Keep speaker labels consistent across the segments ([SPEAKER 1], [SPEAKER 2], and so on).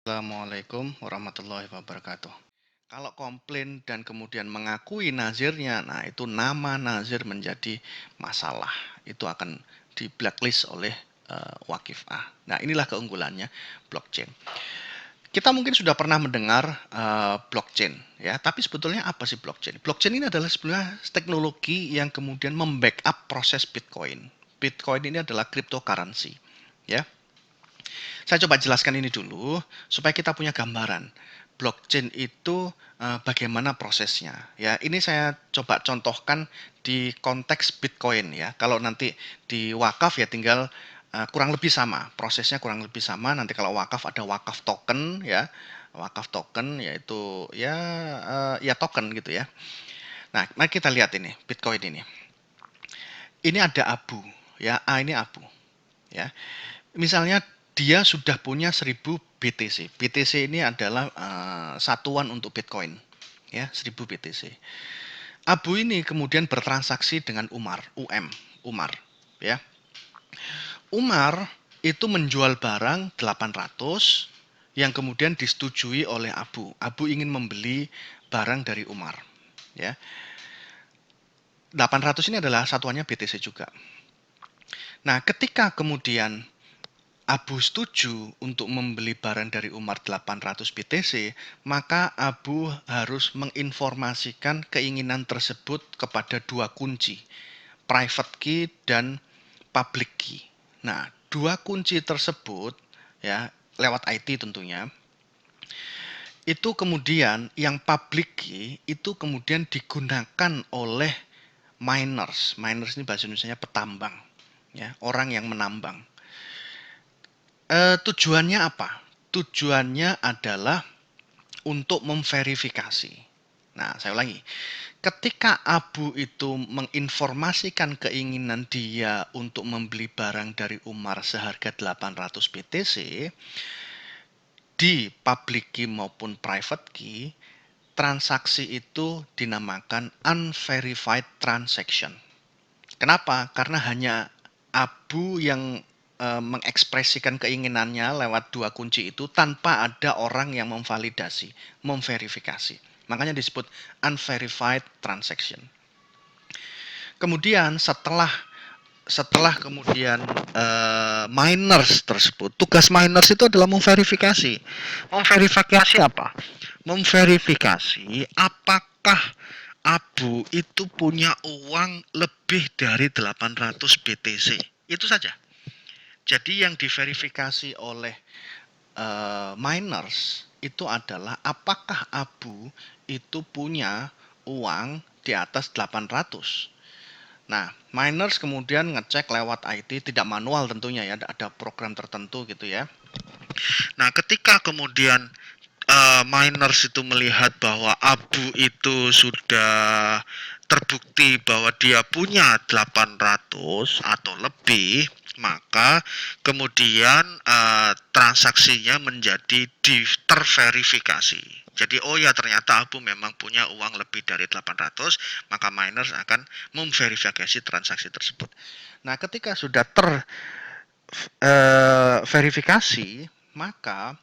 [SPEAKER 1] Assalamualaikum warahmatullahi wabarakatuh. Kalau komplain dan kemudian mengakui nazirnya, nah itu nama nazir menjadi masalah. Itu akan di blacklist oleh Wakif A. Nah, inilah keunggulannya blockchain. Kita mungkin sudah pernah mendengar blockchain, ya. Tapi sebetulnya apa sih blockchain? Blockchain ini adalah sebenarnya teknologi yang kemudian membackup proses Bitcoin. Bitcoin ini adalah cryptocurrency, ya. Saya coba jelaskan ini dulu supaya kita punya gambaran. Blockchain itu bagaimana prosesnya, ya. Ini saya coba contohkan di konteks Bitcoin, ya. Kalau nanti di wakaf ya tinggal kurang lebih sama, prosesnya kurang lebih sama. Nanti kalau wakaf ada wakaf token, ya. Wakaf token yaitu ya token gitu ya. Nah, mari kita lihat ini Bitcoin ini. Ini ada abu, ya. A ini abu, ya. Misalnya dia sudah punya 1000 BTC. BTC ini adalah satuan untuk Bitcoin, ya, 1000 BTC. Abu ini kemudian bertransaksi dengan Umar, ya. Umar itu menjual barang 800 yang kemudian disetujui oleh Abu. Abu ingin membeli barang dari Umar, ya. 800 ini adalah satuannya BTC juga. Nah, ketika kemudian Abu setuju untuk membeli barang dari Umar 800 BTC, maka Abu harus menginformasikan keinginan tersebut kepada dua kunci, private key dan public key. Nah, dua kunci tersebut, ya, lewat IT tentunya, itu kemudian yang public key itu kemudian digunakan oleh miners. Miners ini bahasa Indonesianya petambang, ya, orang yang menambang. Tujuannya apa? Tujuannya adalah untuk memverifikasi. Nah, saya ulangi. Ketika Abu itu menginformasikan keinginan dia untuk membeli barang dari Umar seharga 800 BTC di public key maupun private key, transaksi itu dinamakan unverified transaction. Kenapa? Karena hanya Abu yang mengekspresikan keinginannya lewat dua kunci itu tanpa ada orang yang memvalidasi, memverifikasi. Makanya disebut unverified transaction. Kemudian setelah kemudian miners tersebut, tugas miners itu adalah memverifikasi. Memverifikasi apa? Memverifikasi apakah Abu itu punya uang lebih dari 800 BTC. Itu saja. Jadi yang diverifikasi oleh miners itu adalah apakah Abu itu punya uang di atas 800. Nah, miners kemudian ngecek lewat IT, tidak manual tentunya ya, ada program tertentu gitu ya. Nah, ketika kemudian miners itu melihat bahwa Abu itu sudah terbukti bahwa dia punya 800 atau lebih, maka kemudian transaksinya menjadi terverifikasi. Jadi oh ya ternyata Abu memang punya uang lebih dari 800, maka miners akan memverifikasi transaksi tersebut. Nah, ketika sudah terverifikasi, maka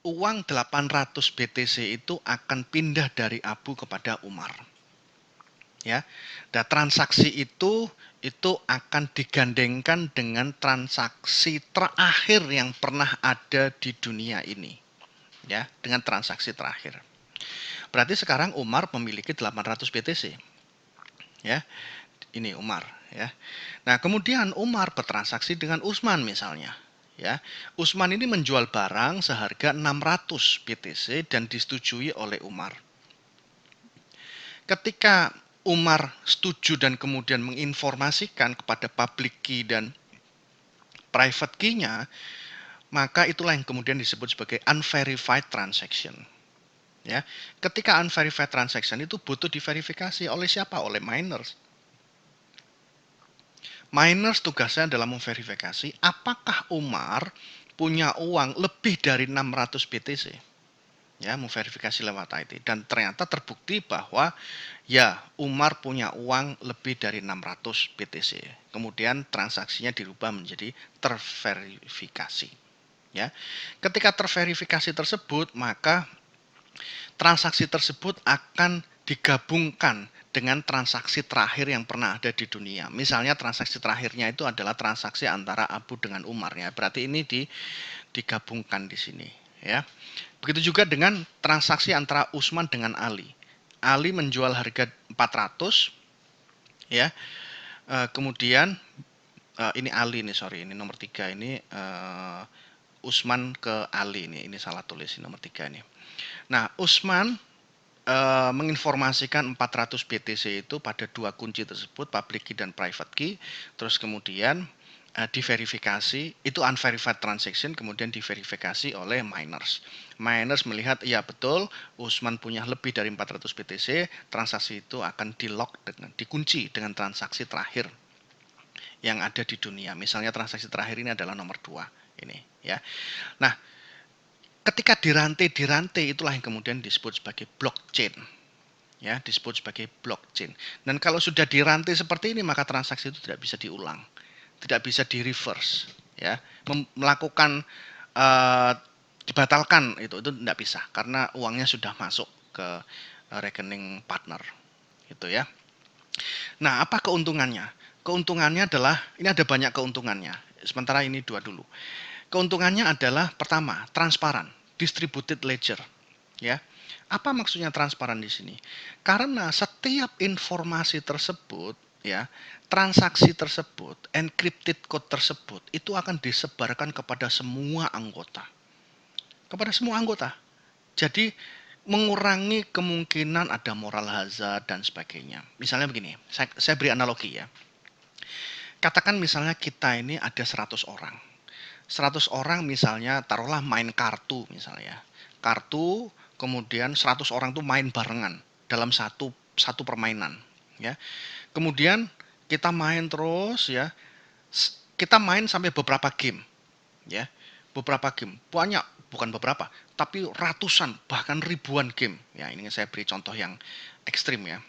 [SPEAKER 1] uang 800 BTC itu akan pindah dari Abu kepada Umar. Ya. Dan transaksi itu akan digandengkan dengan transaksi terakhir yang pernah ada di dunia ini. Ya, dengan transaksi terakhir. Berarti sekarang Umar memiliki 800 BTC. Ya. Ini Umar, ya. Nah, kemudian Umar bertransaksi dengan Utsman misalnya. Ya, Utsman ini menjual barang seharga 600 BTC dan disetujui oleh Umar. Ketika Umar setuju dan kemudian menginformasikan kepada public key dan private key-nya, maka itulah yang kemudian disebut sebagai unverified transaction. Ya, ketika unverified transaction itu butuh diverifikasi oleh siapa? Oleh miners. Miners tugasnya adalah memverifikasi apakah Umar punya uang lebih dari 600 BTC. Ya, memverifikasi lewat IT dan ternyata terbukti bahwa ya Umar punya uang lebih dari 600 BTC. Kemudian transaksinya dirubah menjadi terverifikasi. ya. Ketika terverifikasi tersebut, maka transaksi tersebut akan digabungkan dengan transaksi terakhir yang pernah ada di dunia. Misalnya transaksi terakhirnya itu adalah transaksi antara Abu dengan Umar, ya. Berarti ini digabungkan di sini, ya. Begitu juga dengan transaksi antara Utsman dengan Ali. Ali menjual harga 400, ya. Kemudian ini Ali nih, sorry, ini nomor 3 ini Utsman ke Ali ini salah tulis nomor 3 ini. Nah, Utsman menginformasikan 400 BTC itu pada dua kunci tersebut, public key dan private key. Terus kemudian diverifikasi, itu unverified transaction, kemudian diverifikasi oleh miners. Miners melihat, iya betul, Utsman punya lebih dari 400 BTC, transaksi itu akan di-lock dikunci dengan transaksi terakhir yang ada di dunia. Misalnya transaksi terakhir ini adalah nomor 2 ini, ya. Nah, ketika dirantai itulah yang kemudian disebut sebagai blockchain, ya, disebut sebagai blockchain. Dan kalau sudah dirantai seperti ini, maka transaksi itu tidak bisa diulang, tidak bisa di reverse, ya. Melakukan dibatalkan itu tidak bisa karena uangnya sudah masuk ke rekening partner, gitu ya. Nah, apa keuntungannya? Keuntungannya adalah, ini ada banyak keuntungannya. Sementara ini dua dulu. Keuntungannya adalah pertama, transparan, distributed ledger, ya. Apa maksudnya transparan di sini? Karena setiap informasi tersebut, ya, transaksi tersebut, encrypted code tersebut itu akan disebarkan kepada semua anggota. Kepada semua anggota. Jadi mengurangi kemungkinan ada moral hazard dan sebagainya. Misalnya begini, saya beri analogi, ya. Katakan misalnya kita ini ada 100 orang. 100 orang misalnya taruhlah main kartu misalnya. Kartu, kemudian 100 orang tuh main barengan dalam satu permainan, ya. Kemudian kita main terus, ya. Kita main sampai beberapa game, ya. Beberapa game. Banyak, bukan beberapa, tapi ratusan bahkan ribuan game. Ya, ini saya beri contoh yang ekstrim, ya.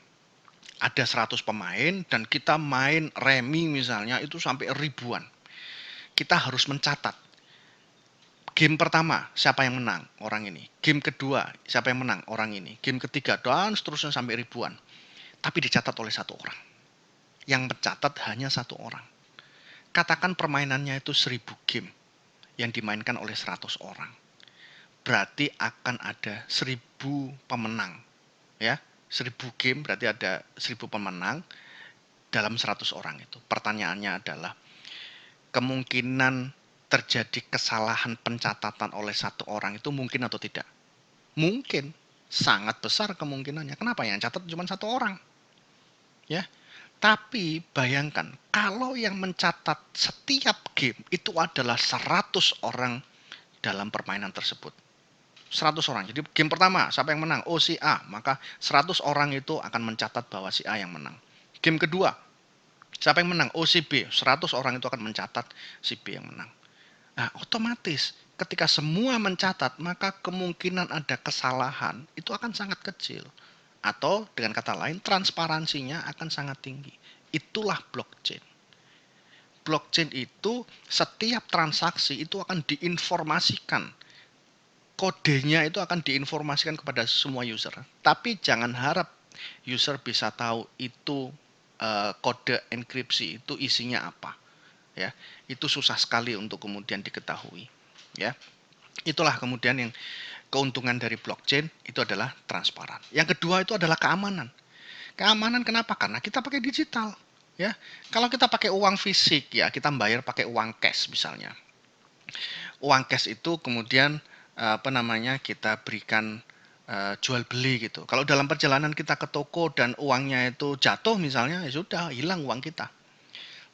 [SPEAKER 1] Ada 100 pemain dan kita main remi misalnya itu sampai ribuan. Kita harus mencatat game pertama siapa yang menang, orang ini. Game kedua siapa yang menang, orang ini. Game ketiga dan seterusnya sampai ribuan. Tapi dicatat oleh satu orang. Yang mencatat hanya satu orang. Katakan permainannya itu 1000 game yang dimainkan oleh 100 orang. Berarti akan ada 1000 pemenang, ya. 1000 game berarti ada 1000 pemenang dalam 100 orang itu. Pertanyaannya adalah kemungkinan terjadi kesalahan pencatatan oleh satu orang itu mungkin atau tidak? Mungkin, sangat besar kemungkinannya. Kenapa? Yang catat cuma satu orang, ya. Tapi bayangkan kalau yang mencatat setiap game itu adalah 100 orang dalam permainan tersebut. 100 orang. Jadi game pertama siapa yang menang? Oh, si A. Maka 100 orang itu akan mencatat bahwa si A yang menang. Game kedua siapa yang menang? Oh, si B. 100 orang itu akan mencatat si B yang menang. Nah, otomatis ketika semua mencatat, maka kemungkinan ada kesalahan itu akan sangat kecil. Atau dengan kata lain, transparansinya akan sangat tinggi. Itulah blockchain. Blockchain itu setiap transaksi itu akan diinformasikan. Kodenya itu akan diinformasikan kepada semua user. Tapi jangan harap user bisa tahu itu kode enkripsi itu isinya apa, ya. Itu susah sekali untuk kemudian diketahui, ya. Itulah kemudian yang keuntungan dari blockchain itu adalah transparan. Yang kedua itu adalah keamanan. Keamanan kenapa? Karena kita pakai digital, ya. Kalau kita pakai uang fisik, ya kita bayar pakai uang cash misalnya. Uang cash itu kemudian kita berikan jual beli gitu. Kalau dalam perjalanan kita ke toko dan uangnya itu jatuh misalnya, ya sudah hilang uang kita.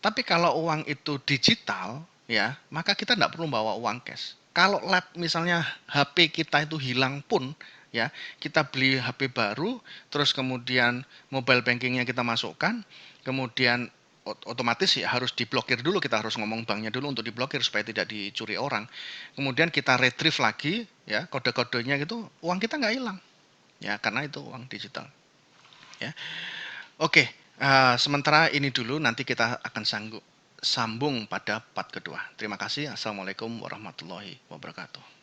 [SPEAKER 1] Tapi kalau uang itu digital, ya maka kita tidak perlu bawa uang cash. Kalau misalnya HP kita itu hilang pun, ya kita beli HP baru, terus kemudian mobile bankingnya kita masukkan, kemudian otomatis ya harus diblokir dulu, kita harus ngomong banknya dulu untuk diblokir supaya tidak dicuri orang. Kemudian kita retrieve lagi, ya kode-kodenya gitu, uang kita nggak hilang, ya karena itu uang digital, ya. Oke, sementara ini dulu, nanti kita akan sambung pada part kedua. Terima kasih. Assalamualaikum warahmatullahi wabarakatuh.